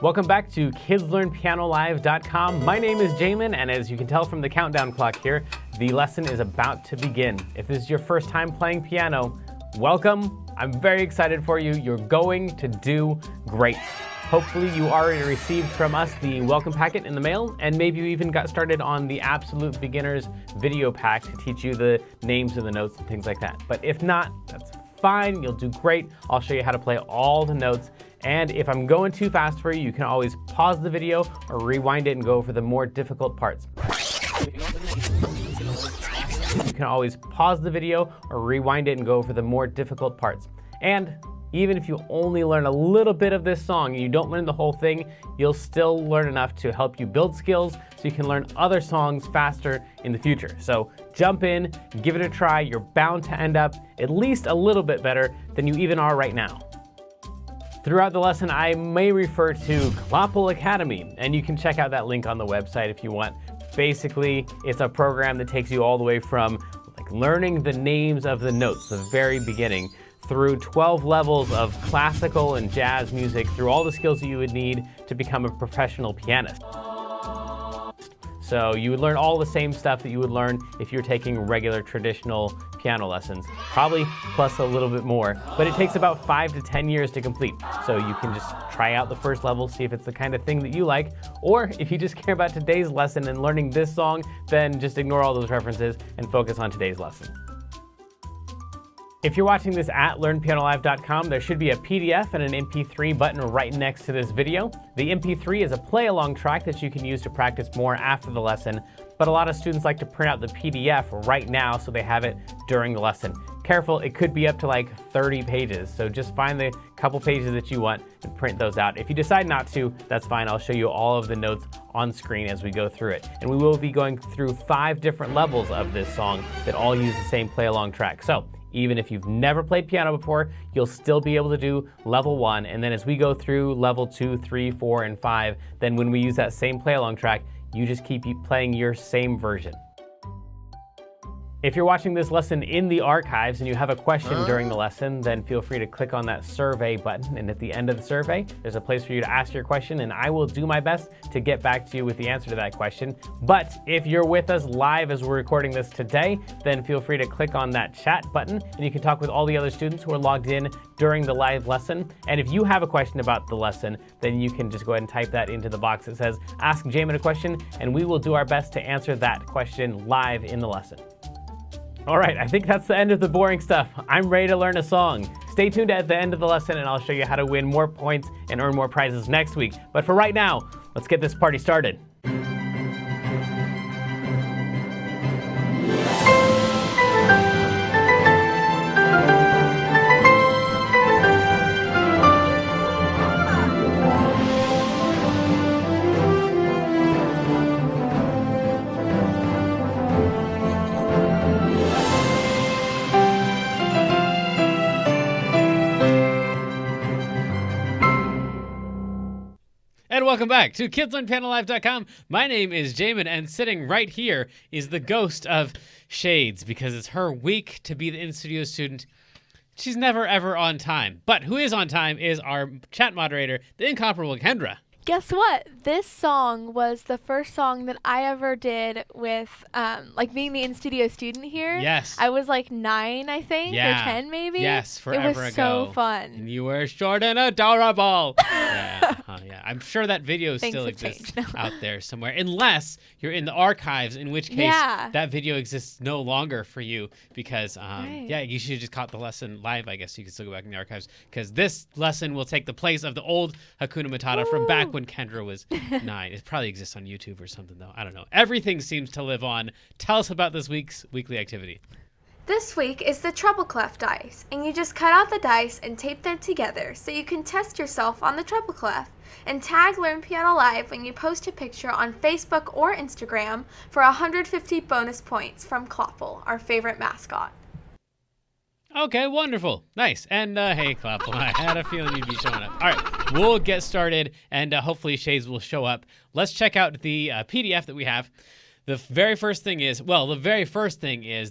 Welcome back to KidsLearnPianoLive.com. My name is Jamin, and as you can tell from the countdown clock here, the lesson is about to begin. If this is your first time playing piano, welcome. I'm very excited for you. You're going to do great. Hopefully you already received from us the welcome packet in the mail, and maybe you even got started on the Absolute Beginners video pack to teach you the names of the notes and things like that. But if not, that's fine. You'll do great. I'll show you how to play all the notes. And if I'm going too fast for you, you can always pause the video or rewind it and go over the more difficult parts. You can always pause the video or rewind it and go over the more difficult parts. And even if you only learn a little bit of this song and you don't learn the whole thing, you'll still learn enough to help you build skills so you can learn other songs faster in the future. So jump in, give it a try. You're bound to end up at least a little bit better than you even are right now. Throughout the lesson, I may refer to Klopple Academy, and you can check out that link on the website if you want. Basically, it's a program that takes you all the way from learning the names of the notes, the very beginning, through 12 levels of classical and jazz music, through all the skills that you would need to become a professional pianist. So you would learn all the same stuff that you would learn if you're taking regular traditional piano lessons, probably plus a little bit more, but it takes about 5 to 10 years to complete. So you can just try out the first level, see if it's the kind of thing that you like, or if you just care about today's lesson and learning this song, then just ignore all those references and focus on today's lesson. If you're watching this at LearnPianoLive.com, there should be a PDF and an MP3 button right next to this video. The MP3 is a play-along track that you can use to practice more after the lesson, but a lot of students like to print out the PDF right now so they have it during the lesson. Careful, it could be up to like 30 pages, so just find the couple pages that you want and print those out. If you decide not to, that's fine. I'll show you all of the notes on screen as we go through it. And we will be going through 5 different levels of this song that all use the same play-along track. So even if you've never played piano before, you'll still be able to do level 1. And then as we go through level 2, 3, 4, and 5, then when we use that same play-along track, you just keep playing your same version. If you're watching this lesson in the archives and you have a question during the lesson, then feel free to click on that survey button. And at the end of the survey, there's a place for you to ask your question, and I will do my best to get back to you with the answer to that question. But if you're with us live as we're recording this today, then feel free to click on that chat button, and you can talk with all the other students who are logged in during the live lesson. And if you have a question about the lesson, then you can just go ahead and type that into the box that says, Ask Jamin a Question, and we will do our best to answer that question live in the lesson. All right, I think that's the end of the boring stuff. I'm ready to learn a song. Stay tuned at the end of the lesson and I'll show you how to win more points and earn more prizes next week. But for right now, let's get this party started. And welcome back to KidsLearnPianoLive.com. My name is Jamin, and sitting right here is the ghost of Shades, because it's her week to be the in-studio student. She's never, ever on time. But who is on time is our chat moderator, the incomparable Kendra. Guess what? This song was the first song that I ever did with, being the in-studio student here. Yes. I was like 9, I think, or 10 maybe. Yes, forever ago. It was so fun. And you were short and adorable. Yeah. I'm sure that video still exists out there somewhere, unless you're in the archives, in which case that video exists no longer for you because, you should have just caught the lesson live. I guess you can still go back in the archives because this lesson will take the place of the old Hakuna Matata from back when Kendra was 9. It probably exists on YouTube or something, though. I don't know. Everything seems to live on. Tell us about this week's weekly activity. This week is the treble clef dice, and you just cut out the dice and tape them together so you can test yourself on the treble clef. And tag Learn Piano Live when you post a picture on Facebook or Instagram for 150 bonus points from Klopple, our favorite mascot. Okay, wonderful. Nice. And hey, Klopple, I had a feeling you'd be showing up. All right, we'll get started, and hopefully Shades will show up. Let's check out the PDF that we have. the very first thing is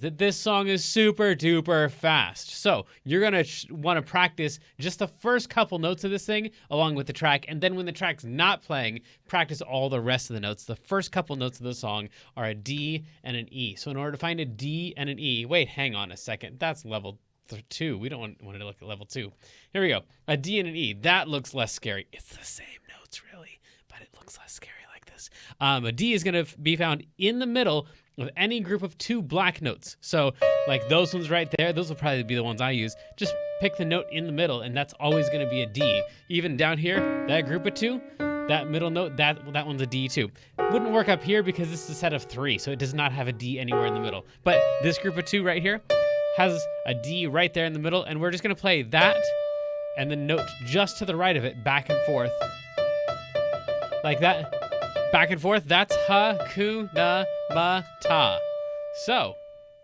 that this song is super duper fast. So you're going to want to practice just the first couple notes of this thing along with the track. And then when the track's not playing, practice all the rest of the notes. The first couple notes of the song are a D and an E. So in order to find a D and an E, wait, hang on a second. That's level 2. We don't want to look at level 2. Here we go. A D and an E. That looks less scary. It's the same notes, really, but it looks less scary like this. A D is going to be found in the middle of any group of 2 black notes. So like those ones right there, those will probably be the ones I use. Just pick the note in the middle, and that's always going to be a D. Even down here, that group of 2, that middle note, that one's a D too. Wouldn't work up here because this is a set of 3, so it does not have a D anywhere in the middle. But this group of 2 right here has a D right there in the middle, and we're just going to play that and the note just to the right of it back and forth. Like that. Back and forth. That's Hakuna Matata. So,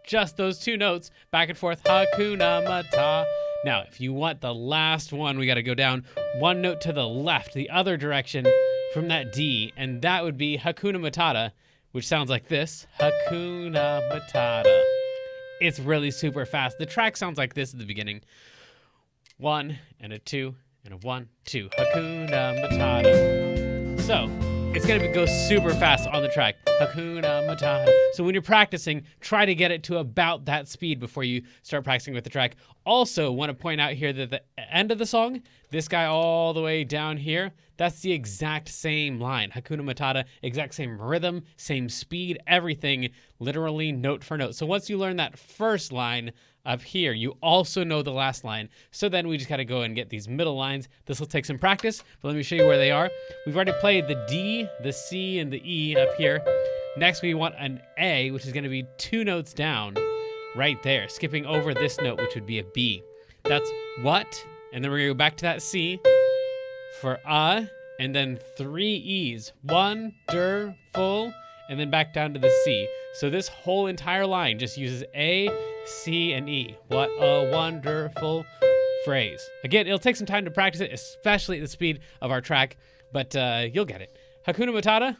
just those 2 notes, back and forth, Hakuna Matata. Now, if you want the last one, we got to go down 1 note to the left, the other direction from that D, and that would be Hakuna Matata, which sounds like this. Hakuna Matata. It's really super fast. The track sounds like this at the beginning. 1 and a 2 and a 1, 2. Hakuna Matata. So, it's going to go super fast on the track. Hakuna Matata. So when you're practicing, try to get it to about that speed before you start practicing with the track. Also, want to point out here that the end of the song, this guy all the way down here, that's the exact same line. Hakuna Matata, exact same rhythm, same speed, everything, literally note for note. So once you learn that first line up here, you also know the last line. So then we just got to go and get these middle lines. This will take some practice, but let me show you where they are. We've already played the D, the C, and the E up here. Next, we want an A, which is going to be 2 notes down right there, skipping over this note, which would be a B. That's what, and then we're going to go back to that C for and then 3 E's. Wonderful, and then back down to the C. So this whole entire line just uses A, C, and E. What a wonderful phrase. Again, it'll take some time to practice it, especially at the speed of our track, but you'll get it. Hakuna Matata.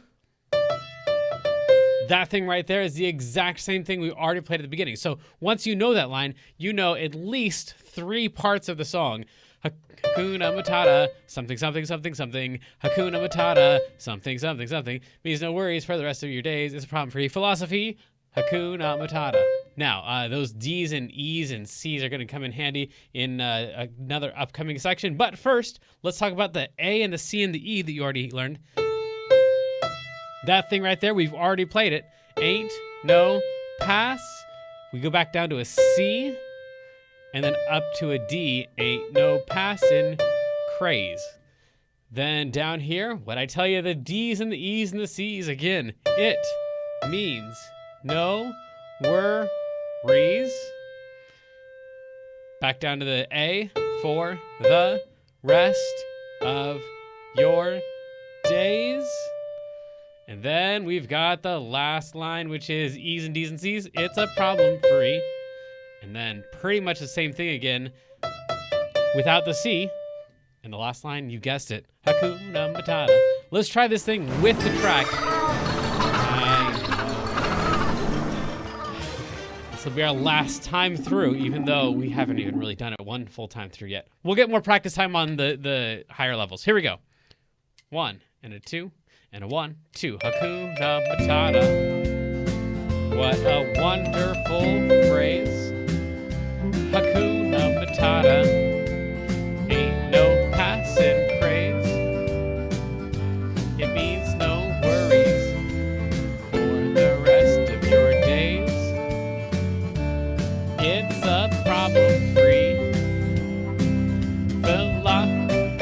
That thing right there is the exact same thing we already played at the beginning. So once you know that line, you know at least 3 parts of the song. Hakuna Matata, something, something, something, something. Hakuna Matata, something, something, something. Means no worries for the rest of your days. It's a problem-free philosophy. Hakuna Matata. Now, those D's and E's and C's are going to come in handy in another upcoming section. But first, let's talk about the A and the C and the E that you already learned. That thing right there, we've already played it. Ain't no pass. We go back down to a C, and then up to a D. Ain't no passing craze. Then down here, what I tell you, the D's and the E's and the C's again. It means no worries. Back down to the A for the rest of your days. And then we've got the last line, which is E's and D's and C's. It's a problem free. And then pretty much the same thing again without the C. And the last line, you guessed it, Hakuna Matata. Let's try this thing with the track. This will be our last time through, even though we haven't even really done it one full time through yet. We'll get more practice time on the higher levels. Here we go. 1 and a 2. And a 1, 2, Hakuna Matata. What a wonderful phrase. Hakuna Matata. Ain't no passing craze. It means no worries for the rest of your days. It's a problem-free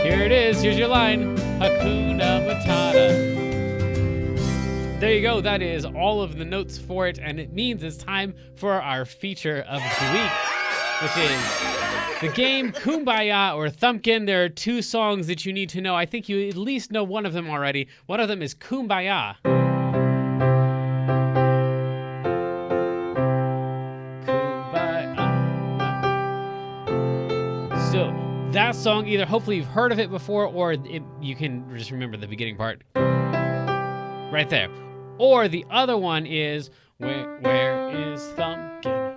Here it is. Here's your line. Hakuna Matata. There you go. That is all of the notes for it, and it means it's time for our feature of the week, which is the game Kumbaya or Thumpkin. There are 2 songs that you need to know. I think you at least know one of them already. One of them is Kumbaya. Kumbaya. So that song, either hopefully you've heard of it before, or you can just remember the beginning part. Right there. Or the other one is, where is Thumpkin?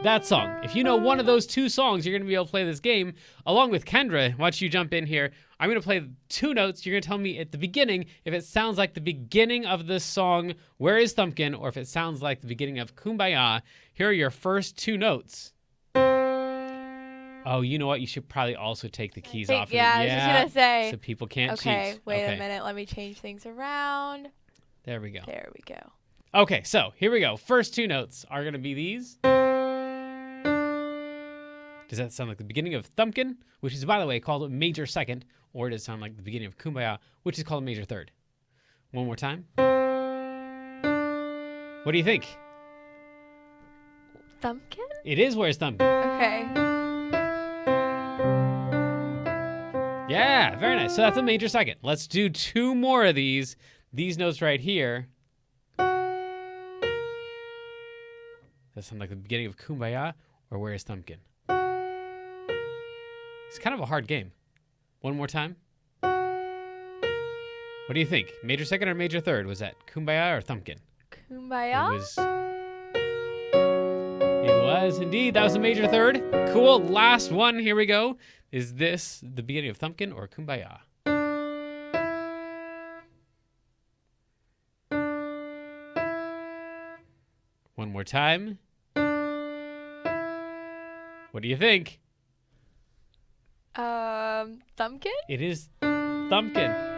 That song. If you know one of those two songs, you're going to be able to play this game along with Kendra. Why don't you jump in here? I'm going to play 2 notes. You're going to tell me at the beginning if it sounds like the beginning of the song, Where is Thumpkin? Or if it sounds like the beginning of Kumbaya. Here are your first 2 notes. Oh, you know what? You should probably also take the keys off of it. Yeah, I was just going to say. So people can't cheat. Okay, wait a minute. Let me change things around. There we go. There we go. Okay, so here we go. First 2 notes are going to be these. Does that sound like the beginning of Thumpkin, which is, by the way, called a major second, or does it sound like the beginning of Kumbaya, which is called a major third? One more time. What do you think? Thumpkin? It is Where's Thumpkin. Okay. Yeah, very nice. So that's a major second. Let's do 2 more of these. These notes right here. Does that sound like the beginning of Kumbaya, or Where's Thumpkin? It's kind of a hard game. One more time. What do you think? Major second or major third? Was that Kumbaya or Thumpkin? Kumbaya? It was indeed. That was a major third. Cool. Last one. Here we go. Is this the beginning of Thumpkin or Kumbaya? One more time. What do you think? Thumpkin? It is Thumpkin.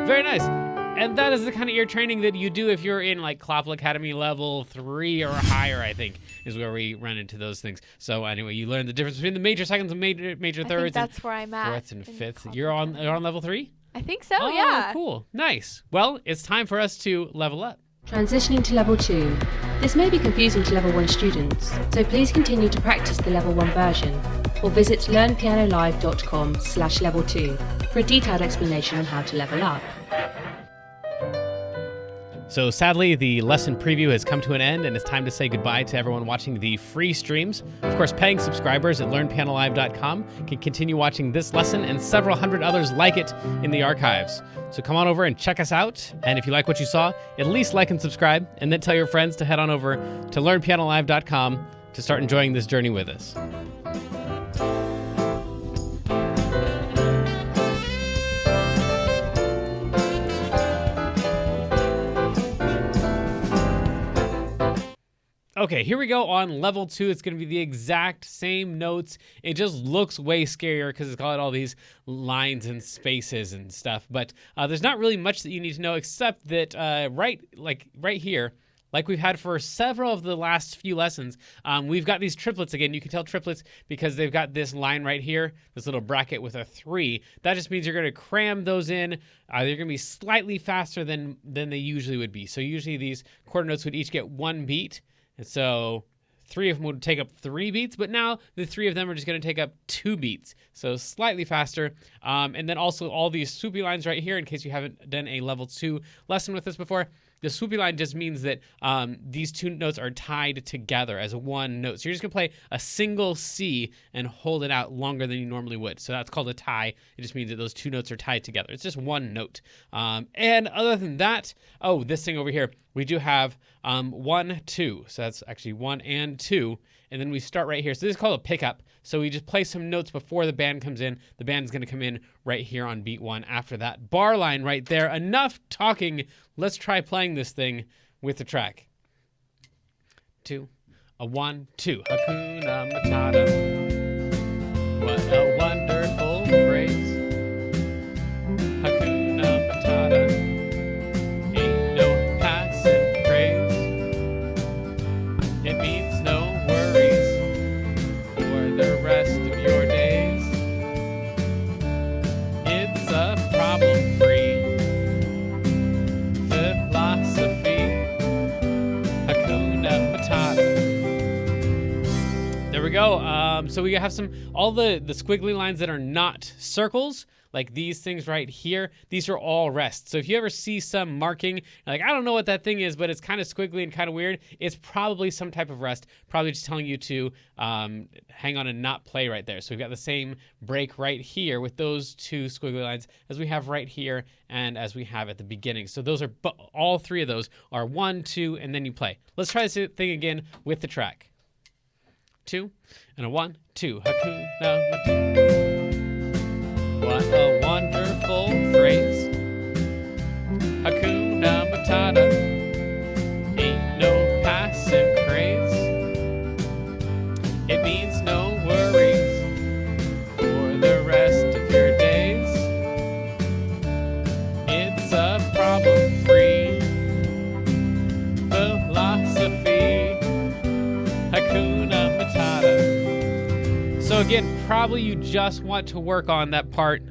Very nice. And that is the kind of ear training that you do if you're in like Clopple Academy level 3 or higher, I think, is where we run into those things. So anyway, you learn the difference between the major seconds and major thirds. I think that's where I'm at. Fourths and fifths. You're on level 3? I think so, Oh, yeah. Cool. Nice. Well, it's time for us to level up. Transitioning to level 2. This may be confusing to level 1 students, so please continue to practice the level 1 version or visit learnpianolive.com/level 2 for a detailed explanation on how to level up. So sadly, the lesson preview has come to an end, and it's time to say goodbye to everyone watching the free streams. Of course, paying subscribers at learnpianolive.com can continue watching this lesson and several hundred others like it in the archives. So come on over and check us out, and if you like what you saw, at least like and subscribe, and then tell your friends to head on over to learnpianolive.com to start enjoying this journey with us. Okay, here we go on level 2. It's going to be the exact same notes. It just looks way scarier because it's got all these lines and spaces and stuff. But there's not really much that you need to know except that right here, like we've had for several of the last few lessons, we've got these triplets again. You can tell triplets because they've got this line right here, this little bracket with a 3. That just means you're going to cram those in. They're going to be slightly faster than they usually would be. So usually these quarter notes would each get 1 beat. And so 3 of them would take up 3 beats, but now the 3 of them are just going to take up 2 beats. So slightly faster. And then also all these swoopy lines right here, in case you haven't done a level 2 lesson with this before. The swoopy line just means that these 2 notes are tied together as 1 note. So you're just going to play a single C and hold it out longer than you normally would. So that's called a tie. It just means that those 2 notes are tied together. It's just 1 note. And other than that, oh, this thing over here, we do have 1, 2. So that's actually 1 and 2. And then we start right here. So this is called a pickup. So we just play some notes before the band comes in. The band's going to come in right here on beat 1 after that bar line right there. Enough talking. Let's try playing this thing with the track. 2, a 1, 2. Hakuna Matata. What a wonderful phrase. Hakuna Matata. Ain't no passing phrase. It means no worries for the rest of your days. It's a problem-free philosophy. Hakuna Matata. There we go. So we have all the squiggly lines that are not circles, like these things right here. These are all rests. So if you ever see some marking, like, I don't know what that thing is, but it's kind of squiggly and kind of weird, it's probably some type of rest, probably just telling you to hang on and not play right there. So we've got the same break right here with those two squiggly lines as we have right here and as we have at the beginning. So those are, all three of those are 1, 2, and then you play. Let's try this thing again with the track. 2, and a 1, 2. Hakuna Matata. What a wonderful phrase. Hakuna Matata. Ain't no passing craze. It means no worries for the rest of your days. It's a problem-free philosophy. Hakuna Matata. So again, probably you just want to work on that part.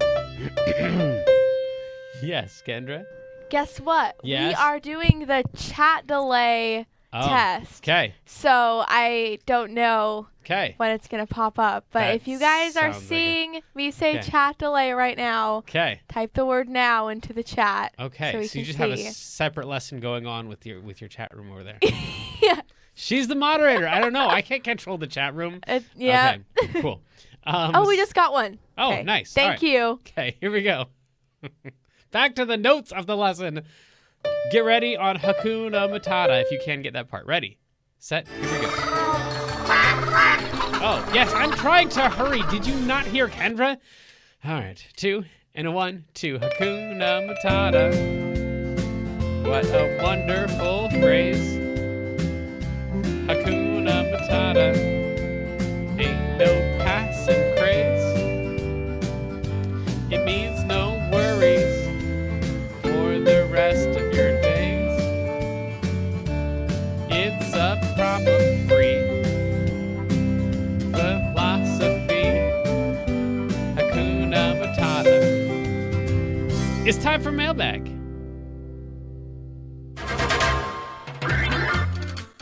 Yes, Kendra? Guess what? Yes? We are doing the chat delay test. Okay. So I don't know Okay. when it's going to pop up. But That if you guys are sounds like seeing me say Okay. chat delay right now, Okay. type the word now into the chat. Okay. So, we So you can just have a see. separate lesson going on with your chat room over there. Yeah. She's the moderator. I don't know. I can't control the chat room. Yeah. Okay. Cool. Oh, we just got one. Oh, Okay. nice. All Thank right. you. Okay, here we go. Back to the notes of the lesson. Get ready on Hakuna Matata if you can get that part. Ready, set, here we go. Oh, yes, I'm trying to hurry. Did you not hear Kendra? All right, 2, and a 1, 2. Hakuna Matata. What a wonderful phrase. Hakuna Matata. Ain't no passing craze. It means no worries for the rest of your days. It's a problem-free philosophy. Hakuna Matata. It's time for mailbag.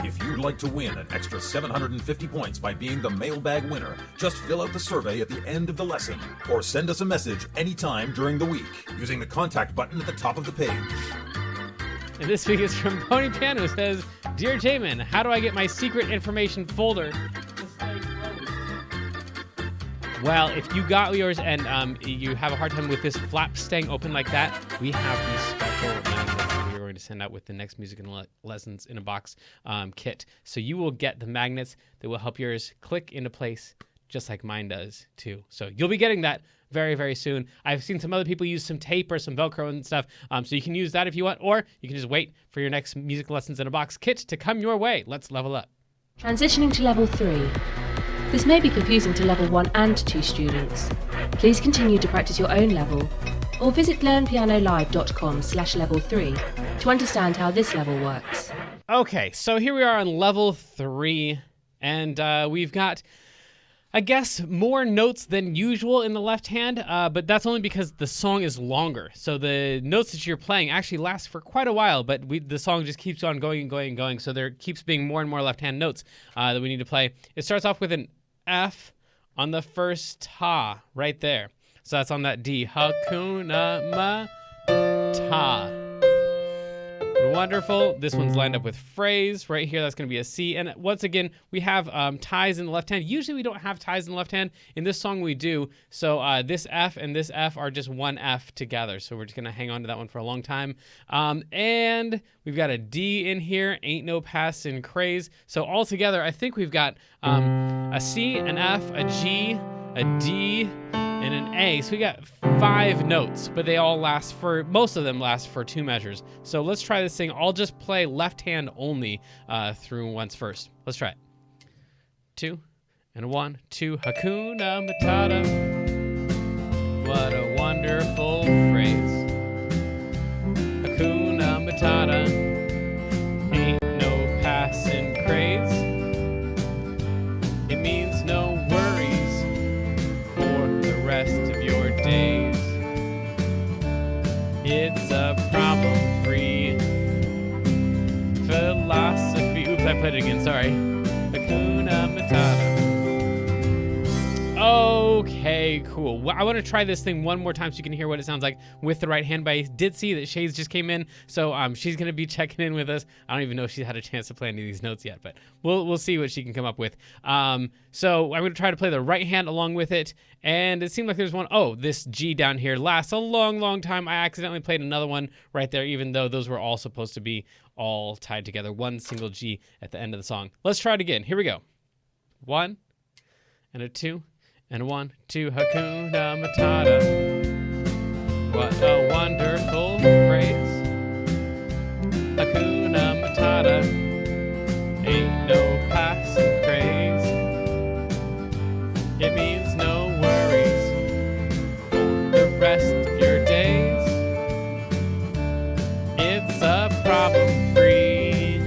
If you'd like to win an extra 750 points by being the mailbag winner, just fill out the survey at the end of the lesson or send us a message anytime during the week using the contact button at the top of the page. And this week is from Pony Piano, who says, Dear Jamin, how do I get my secret information folder? Well, if you got yours and you have a hard time with this flap staying open like that, we have these special magnets that we're going to send out with the next Music and Lessons in a Box kit. So you will get the magnets that will help yours click into place just like mine does too. So you'll be getting that very, very soon. I've seen some other people use some tape or some Velcro and stuff. So you can use that if you want, or you can just wait for your next Music Lessons in a Box kit to come your way. Let's level up. Transitioning to level 3. This may be confusing to level 1 and 2 students. Please continue to practice your own level or visit learnpianolive.com/level3 to understand how this level works. Okay, so here we are on level 3, and we've got, I guess, more notes than usual in the left hand, but that's only because the song is longer. So the notes that you're playing actually last for quite a while, but the song just keeps on going and going and going, so there keeps being more and more left-hand notes that we need to play. It starts off with an F on the first ta, right there. So that's on that D. Hakuna Matata. Wonderful. This one's lined up with phrase right here. That's going to be a C. And once again, we have ties in the left hand. Usually we don't have ties in the left hand. In this song we do. So this F and this F are just one F together. So we're just going to hang on to that one for a long time. And we've got a D in here. Ain't no passin' craze. So all together, I think we've got a C, an F, a G, a D, and an A. So we got 5 notes, but they all most of them last for 2 measures. So let's try this thing. I'll just play left hand only through once first. Let's try it. 2, and 1, 2. Hakuna Matata. What a wonderful phrase. Hakuna Matata. Ain't no passin' craze. It means no worries for the rest of your days. It's a problem-free philosophy. Oops, I put it again, sorry. Hakuna Matata. Okay, cool. Well, I want to try this thing one more time so you can hear what it sounds like with the right hand, but I did see that Shades just came in, so she's going to be checking in with us. I don't even know if she's had a chance to play any of these notes yet, but we'll see what she can come up with. So I'm going to try to play the right hand along with it, and it seemed like there's one. Oh, this G down here lasts a long, long time. I accidentally played another one right there, even though those were all supposed to be all tied together. One single G at the end of the song. Let's try it again. Here we go. 1 and a 2 and a 1, 2. Hakuna Matata. What a wonderful phrase. Hakuna Matata. Ain't no passing craze. It means no worries for the rest of your days. It's a problem-free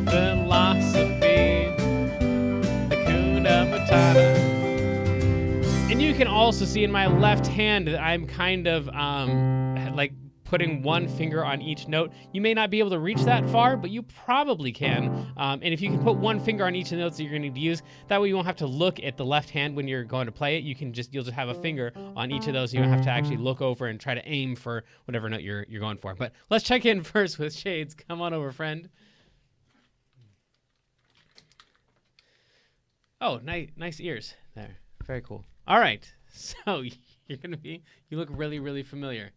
philosophy. Hakuna Matata. And you can also see in my left hand that I'm kind of like putting one finger on each note. You may not be able to reach that far, but you probably can. And if you can put one finger on each of the notes that you're going to need to use, that way you won't have to look at the left hand when you're going to play it. You'll just have a finger on each of those. So you don't have to actually look over and try to aim for whatever note you're going for. But let's check in first with Shades. Come on over, friend. Oh, nice ears there. Very cool. All right, so you look really, really familiar.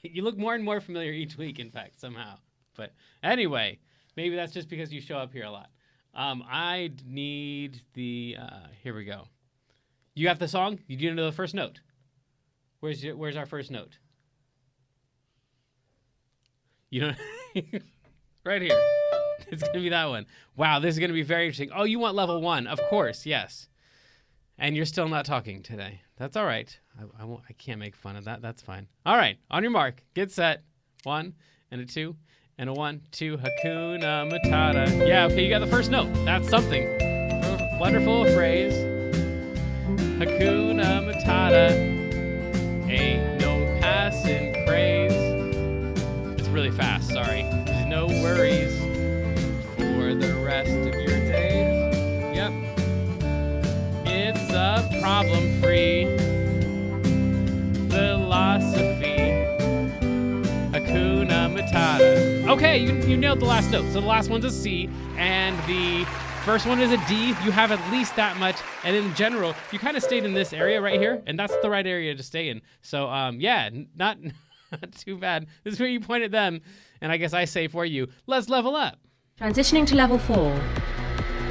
You look more and more familiar each week, in fact, somehow. But anyway, maybe that's just because you show up here a lot. I need the, here we go. You got the song? You do know the first note. Where's our first note? You don't, right here. It's going to be that one. Wow, this is going to be very interesting. Oh, you want level 1. Of course, yes. And you're still not talking today. That's all right. I can't make fun of that. That's fine. All right. On your mark. Get set. 1 and a 2 and a 1, 2. Hakuna Matata. Yeah, okay, you got the first note. That's something. Wonderful phrase. Hakuna Matata. Ain't no passing craze. It's really fast. Sorry. There's no worries for the rest of your days. Yep. It's a problem-free philosophy. Hakuna Matata. Okay, you nailed the last note. So the last one's a C, and the first one is a D. You have at least that much. And in general, you kind of stayed in this area right here, and that's the right area to stay in. So, yeah, not too bad. This is where you point at them, and I guess I say for you, let's level up. Transitioning to level 4.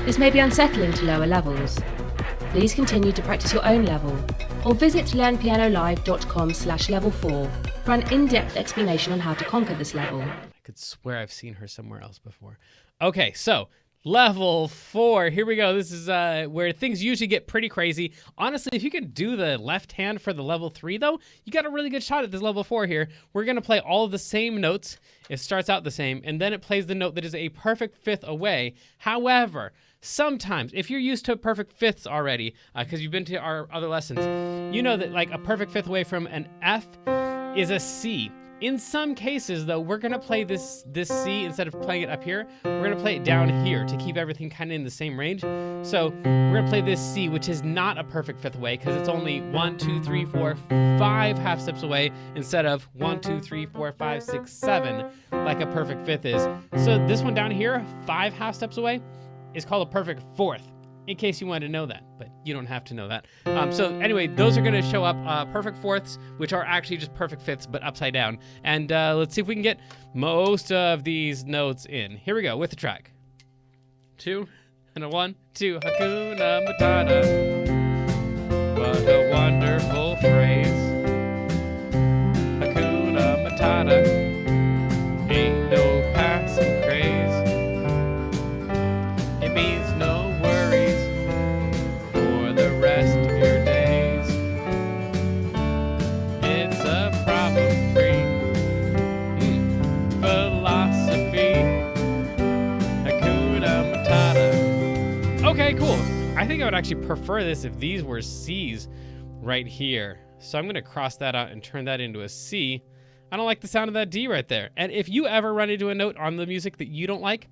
This may be unsettling to lower levels. Please continue to practice your own level, or visit learnpianolive.com/level4 for an in-depth explanation on how to conquer this level. I could swear I've seen her somewhere else before. Okay, so level 4. Here we go. This is where things usually get pretty crazy. Honestly, if you can do the left hand for the level 3, though, you got a really good shot at this level 4 here. We're going to play all of the same notes. It starts out the same, and then it plays the note that is a perfect fifth away. However, sometimes, if you're used to perfect fifths already, because you've been to our other lessons, you know that like a perfect fifth away from an F is a C. In some cases, though, we're going to play this C, instead of playing it up here, we're going to play it down here to keep everything kind of in the same range. So we're going to play this C, which is not a perfect fifth away, because it's only 1, 2, 3, 4, 5 half steps away, instead of 1, 2, 3, 4, 5, 6, 7, like a perfect fifth is. So this one down here, 5 half steps away, is called a perfect fourth, in case you wanted to know that, but you don't have to know that. So anyway, those are going to show up perfect fourths, which are actually just perfect fifths, but upside down. And let's see if we can get most of these notes in. Here we go with the track. 2 and a 1, 2. Hakuna Matata. What a wonderful phrase. Hakuna Matata. Ain't no passing craze. It means no worries for the rest of your days. It's a problem-free philosophy. Hakuna Matata. Okay, cool. I think I would actually prefer this if these were C's right here. So I'm going to cross that out and turn that into a C. I don't like the sound of that D right there. And if you ever run into a note on the music that you don't like,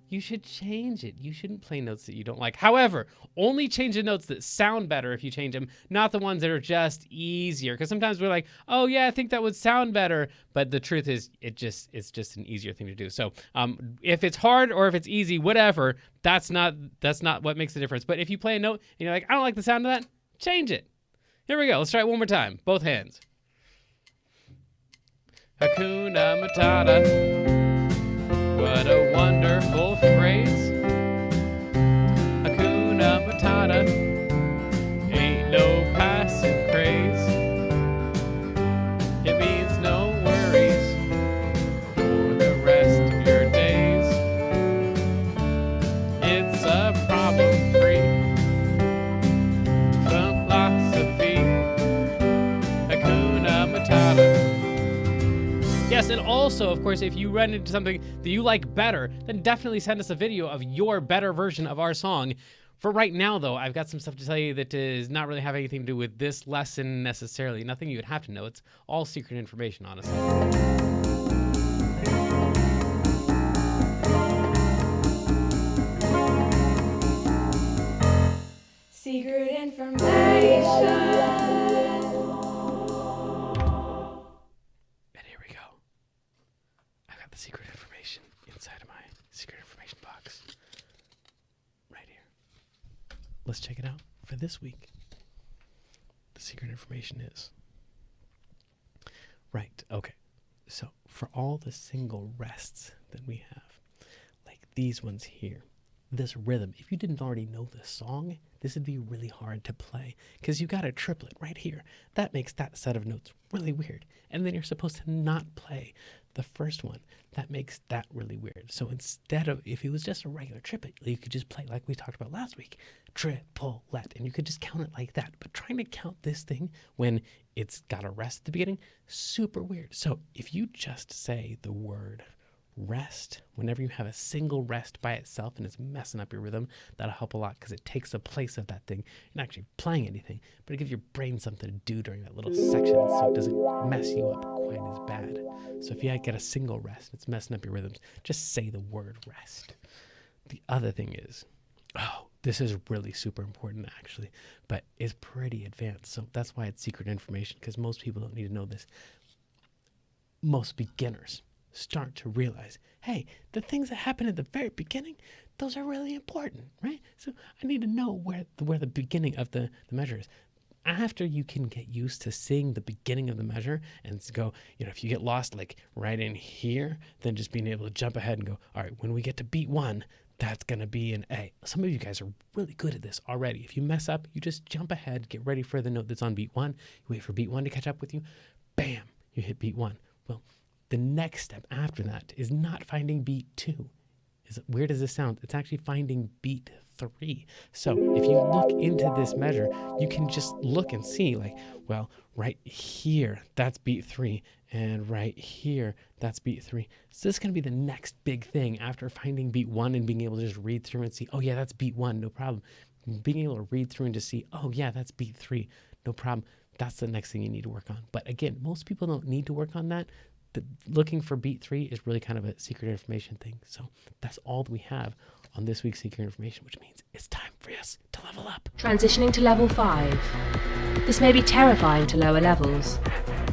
you should change it. You shouldn't play notes that you don't like. However, only change the notes that sound better if you change them, not the ones that are just easier. Because sometimes we're like, oh yeah, I think that would sound better. But the truth is, it's just an easier thing to do. So if it's hard or if it's easy, whatever, that's not what makes the difference. But if you play a note and you're like, I don't like the sound of that, change it. Here we go. Let's try it one more time. Both hands. Hakuna Matata. What a wonderful phrase. Hakuna Matata. Ain't no passing craze. It means no worries for the rest of your days. It's a problem-free philosophy. Hakuna Matata. Yes, and also, of course, if you run into something that you like better, then definitely send us a video of your better version of our song. For right now, though, I've got some stuff to tell you that does not really have anything to do with this lesson necessarily. Nothing you would have to know. It's all secret information, honestly. Secret information. Secret information inside of my secret information box right here. Let's check it out for this week. The secret information is right. Okay. So for all the single rests that we have, like these ones here, this rhythm, if you didn't already know this song, this would be really hard to play because you got a triplet right here. That makes that set of notes really weird. And then you're supposed to not play the first one. That makes that really weird. So instead of, if it was just a regular triplet, you could just play like we talked about last week, triplet, and you could just count it like that. But trying to count this thing when it's got a rest at the beginning, super weird. So if you just say the word rest, whenever you have a single rest by itself and it's messing up your rhythm, that'll help a lot because it takes the place of that thing. You're not actually playing anything, but it gives your brain something to do during that little section so it doesn't mess you up quite as bad. So if you get a single rest, it's messing up your rhythms, just say the word rest. The other thing is, this is really super important actually, but it's pretty advanced. So that's why it's secret information, because most people don't need to know this. Most beginners start to realize, hey, the things that happen at the very beginning, those are really important, right? So I need to know where the beginning of the measure is. After you can get used to seeing the beginning of the measure and go, if you get lost like right in here, then just being able to jump ahead and go, all right, when we get to beat 1, that's going to be an A. Some of you guys are really good at this already. If you mess up, you just jump ahead, get ready for the note that's on beat 1. You wait for beat 1 to catch up with you. Bam, you hit beat 1. Well, the next step after that is not finding beat 2. Where does this sound? It's actually finding beat 3. So if you look into this measure, you can just look and see right here, that's beat 3. And right here, that's beat 3. So this is going to be the next big thing after finding beat 1 and being able to just read through and see, oh yeah, that's beat 1, no problem. Being able to read through and just see, oh yeah, that's beat 3, no problem. That's the next thing you need to work on. But again, most people don't need to work on that. Looking for beat 3 is really kind of a secret information thing. So that's all that we have on this week's secret information, which means it's time for us to level up. Transitioning to level 5. This may be terrifying to lower levels.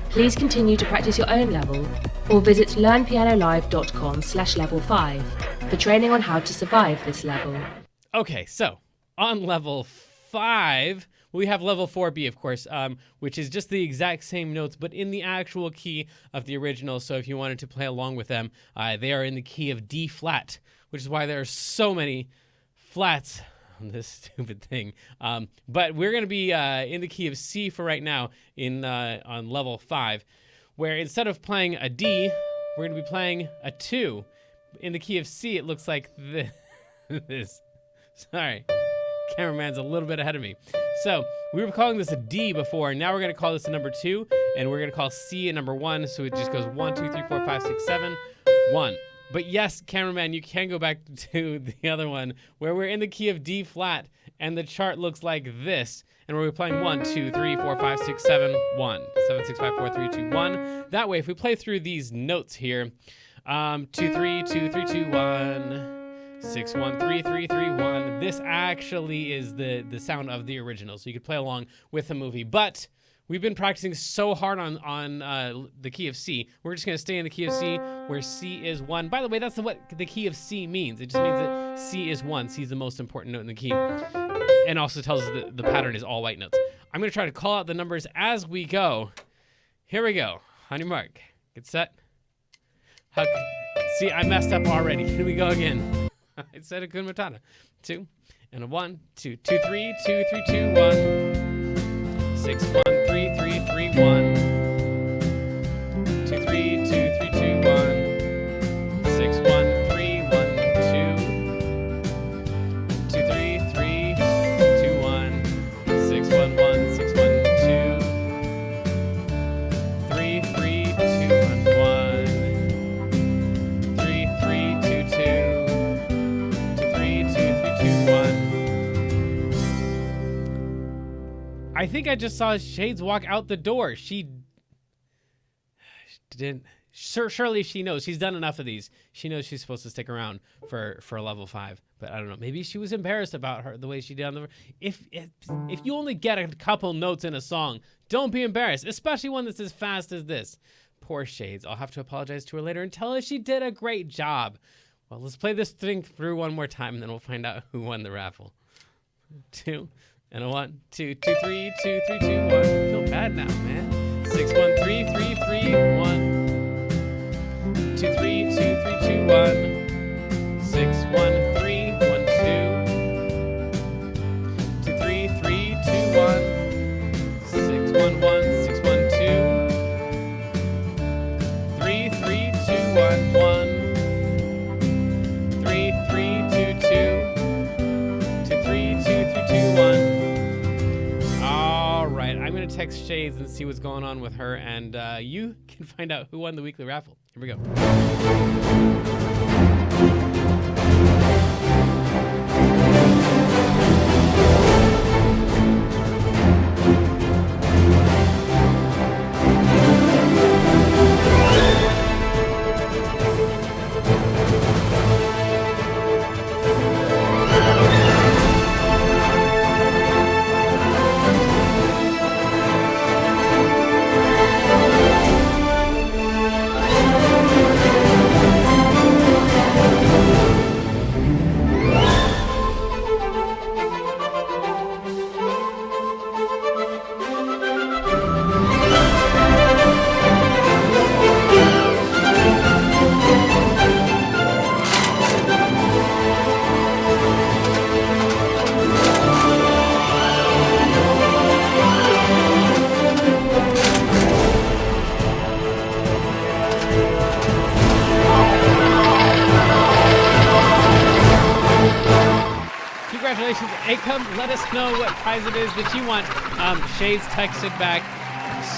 Please continue to practice your own level or visit learnpianolive.com/level 5 for training on how to survive this level. Okay, so on level 5, we have level 4B, of course, which is just the exact same notes, but in the actual key of the original. So if you wanted to play along with them, they are in the key of D flat, which is why there are so many flats on this stupid thing. But we're going to be in the key of C for right now on level 5, where instead of playing a D, we're going to be playing a 2. In the key of C, it looks like this. Sorry, cameraman's a little bit ahead of me. So we were calling this a D before, and now we're going to call this a number 2, and we're going to call C a number 1, so it just goes 1, 2, 3, 4, 5, 6, 7, 1. But yes, cameraman, you can go back to the other one where we're in the key of D flat, and the chart looks like this, and we're playing 1, 2, 3, 4, 5, 6, 7, 1, 7, 6, 5, 4, 3, 2, 1. That way, if we play through these notes here, 2, 3, 2, 3, 2, 1. 613331. This actually is the sound of the original, so you could play along with the movie. But we've been practicing so hard on the key of C. We're just going to stay in the key of C, where C is 1. By the way, that's what the key of C means. It just means that C is 1. C is the most important note in the key. And also tells us that the pattern is all white notes. I'm going to try to call out the numbers as we go. Here we go. On your mark. Get set. Huck. See, I messed up already. Here we go again. I said Hakuna Matata. 2 and a 1, 2, 2, 3, 2, 3, 2, 1. 6, 1, 3, 3, 3, 1. 2, 3, 2, 3, 2, 1. 6, 1, 3, 1, 2. 2, 3, 3, 2, 1. 6, 1, 1, 6, 1, 2. 3, 3, 2, 1, 1. 3, 3, 2, 2. 2, 3, 2, 3, 2, 1. I think I just saw Shades walk out the door. She didn't. Surely she knows. She's done enough of these. She knows she's supposed to stick around for level 5. But I don't know. Maybe she was embarrassed about the way she did on the. If you only get a couple notes in a song, don't be embarrassed, especially one that's as fast as this. Poor Shades. I'll have to apologize to her later and tell her she did a great job. Well, let's play this thing through one more time, and then we'll find out who won the raffle. 2 and a 1, 2, 2, 3, 2, 3, 2, 1. I feel bad now, man. 6, 1, 3, 3, 3, 1. 2, 3, 2, 3, 2, 1. 6, 1, 3, 1, 2. 2, 3, 3, 2, 1. 6, 1, 1, 6, 1, 2. 3, 3, 2, 1, 1. 3, 3, 2, 2. 2, 3, 2, 3, 2, 1. All right, I'm gonna text Shades and see what's going on with her, and you can find out who won the weekly raffle. Here we go. Congratulations, Acom. Let us know what prize it is that you want. Shades texted back,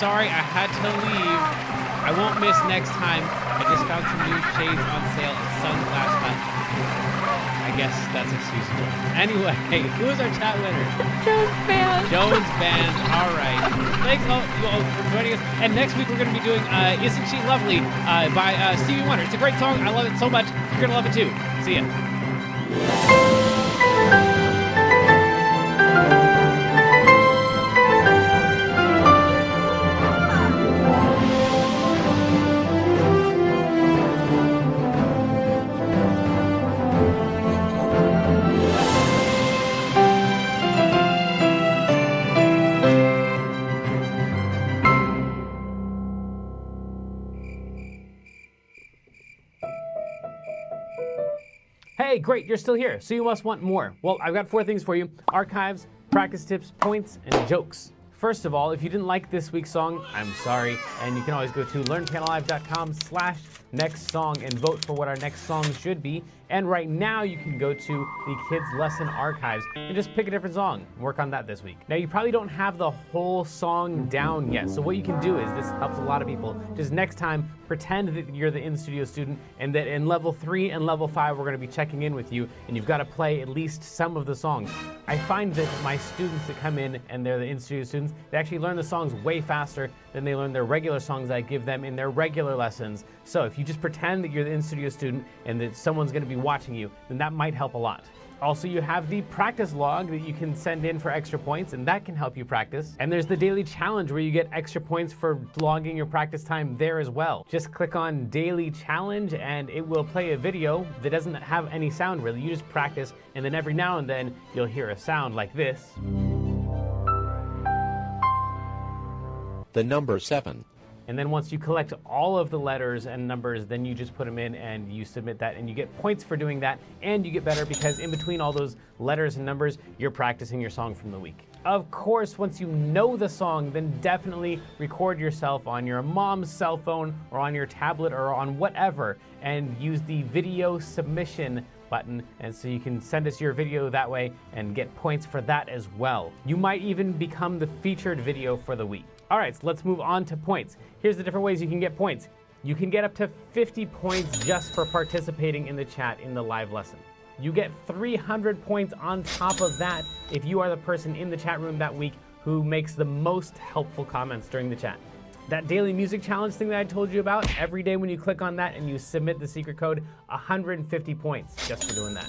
sorry, I had to leave. I won't miss next time. I just found some new shades on sale at Sunglass Hut. I guess that's excusable. Anyway, who is our chat winner? Jones Band. Jones Band. All right. Thanks all for joining us. And next week we're going to be doing Isn't She Lovely by Stevie Wonder. It's a great song. I love it so much. You're going to love it too. See ya. Hey, great, you're still here, so you must want more. Well, I've got 4 things for you: archives, practice tips, points, and jokes. First of all, if you didn't like this week's song, I'm sorry, and you can always go to learnpianolive.com/next song and vote for what our next song should be. And right now you can go to the Kids Lesson Archives and just pick a different song and work on that this week. Now you probably don't have the whole song down yet, so what you can do is, this helps a lot of people, just next time pretend that you're the in-studio student and that in level 3 and level 5 we're going to be checking in with you and you've got to play at least some of the songs. I find that my students that come in and they're the in-studio students, they actually learn the songs way faster than they learn their regular songs that I give them in their regular lessons. So if you just pretend that you're the in-studio student and that someone's going to be watching you, then that might help a lot. Also, you have the practice log that you can send in for extra points, and that can help you practice. And there's the daily challenge where you get extra points for logging your practice time there as well. Just click on daily challenge and it will play a video that doesn't have any sound really. You just practice, and then every now and then you'll hear a sound like this. The number 7. And then once you collect all of the letters and numbers, then you just put them in and you submit that, and you get points for doing that, and you get better because in between all those letters and numbers, you're practicing your song from the week. Of course, once you know the song, then definitely record yourself on your mom's cell phone or on your tablet or on whatever, and use the video submission button, and so you can send us your video that way and get points for that as well. You might even become the featured video for the week. All right, so let's move on to points. Here's the different ways you can get points. You can get up to 50 points just for participating in the chat in the live lesson. You get 300 points on top of that if you are the person in the chat room that week who makes the most helpful comments during the chat. That daily music challenge thing that I told you about, every day when you click on that and you submit the secret code, 150 points just for doing that.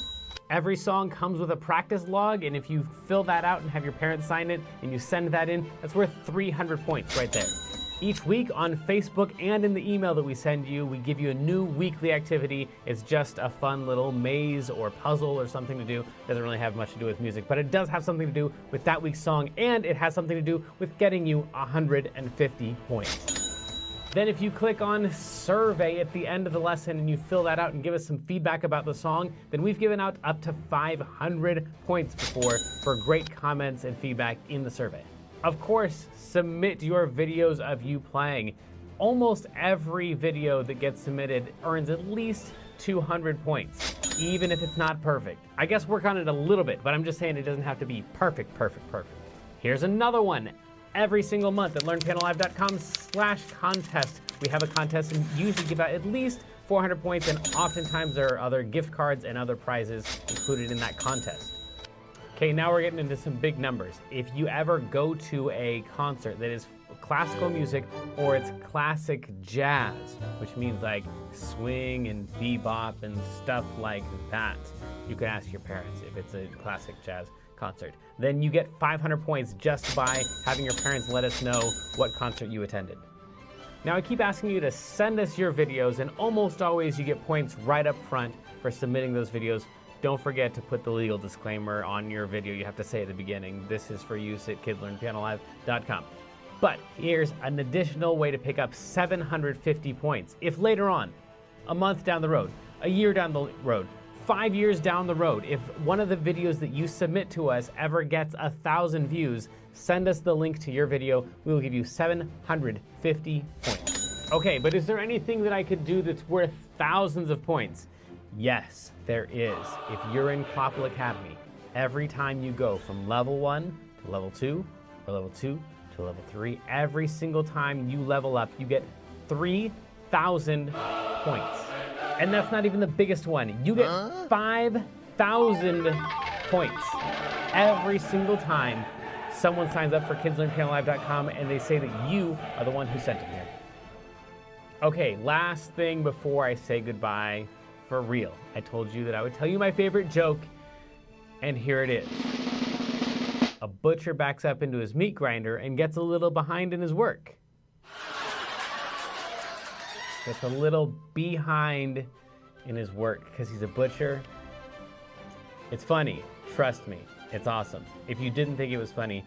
Every song comes with a practice log, and if you fill that out and have your parents sign it and you send that in, that's worth 300 points right there. Each week on Facebook and in the email that we send you, we give you a new weekly activity. It's just a fun little maze or puzzle or something to do. Doesn't really have much to do with music, but it does have something to do with that week's song, and it has something to do with getting you 150 points. Then if you click on survey at the end of the lesson and you fill that out and give us some feedback about the song, then we've given out up to 500 points before for great comments and feedback in the survey. Of course, submit your videos of you playing. Almost every video that gets submitted earns at least 200 points, even if it's not perfect. I guess work on it a little bit, but I'm just saying it doesn't have to be perfect. Here's another one. Every single month at learnpianolive.com/contest, we have a contest and usually give out at least 400 points, and oftentimes there are other gift cards and other prizes included in that contest. Okay, now we're getting into some big numbers. If you ever go to a concert that is classical music or it's classic jazz, which means like swing and bebop and stuff like that, you can ask your parents if it's a classic jazz concert. Then you get 500 points just by having your parents let us know what concert you attended. Now I keep asking you to send us your videos, and almost always you get points right up front for submitting those videos. Don't forget to put the legal disclaimer on your video. You have to say at the beginning, this is for use at kidlearnpianolive.com. But here's an additional way to pick up 750 points. If later on, a month down the road, a year down the road, 5 years down the road, if one of the videos that you submit to us ever gets 1,000 views, send us the link to your video. We will give you 750 points. Okay, but is there anything that I could do that's worth thousands of points? Yes, there is. If you're in Klopple Academy, every time you go from level 1 to level 2, or level 2 to level 3, every single time you level up, you get 3,000 points. And that's not even the biggest one. You get 5,000 points every single time someone signs up for kidslearnpianolive.com and they say that you are the one who sent it here. Okay, last thing before I say goodbye, for real. I told you that I would tell you my favorite joke, and here it is. A butcher backs up into his meat grinder and gets a little behind in his work. Gets a little behind in his work because he's a butcher. It's funny. Trust me. It's awesome. If you didn't think it was funny,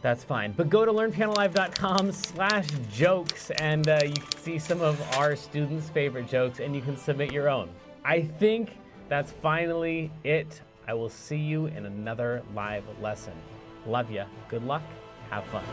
that's fine. But go to learnpianolive.com/jokes and you can see some of our students' favorite jokes and you can submit your own. I think that's finally it. I will see you in another live lesson. Love ya. Good luck. Have fun.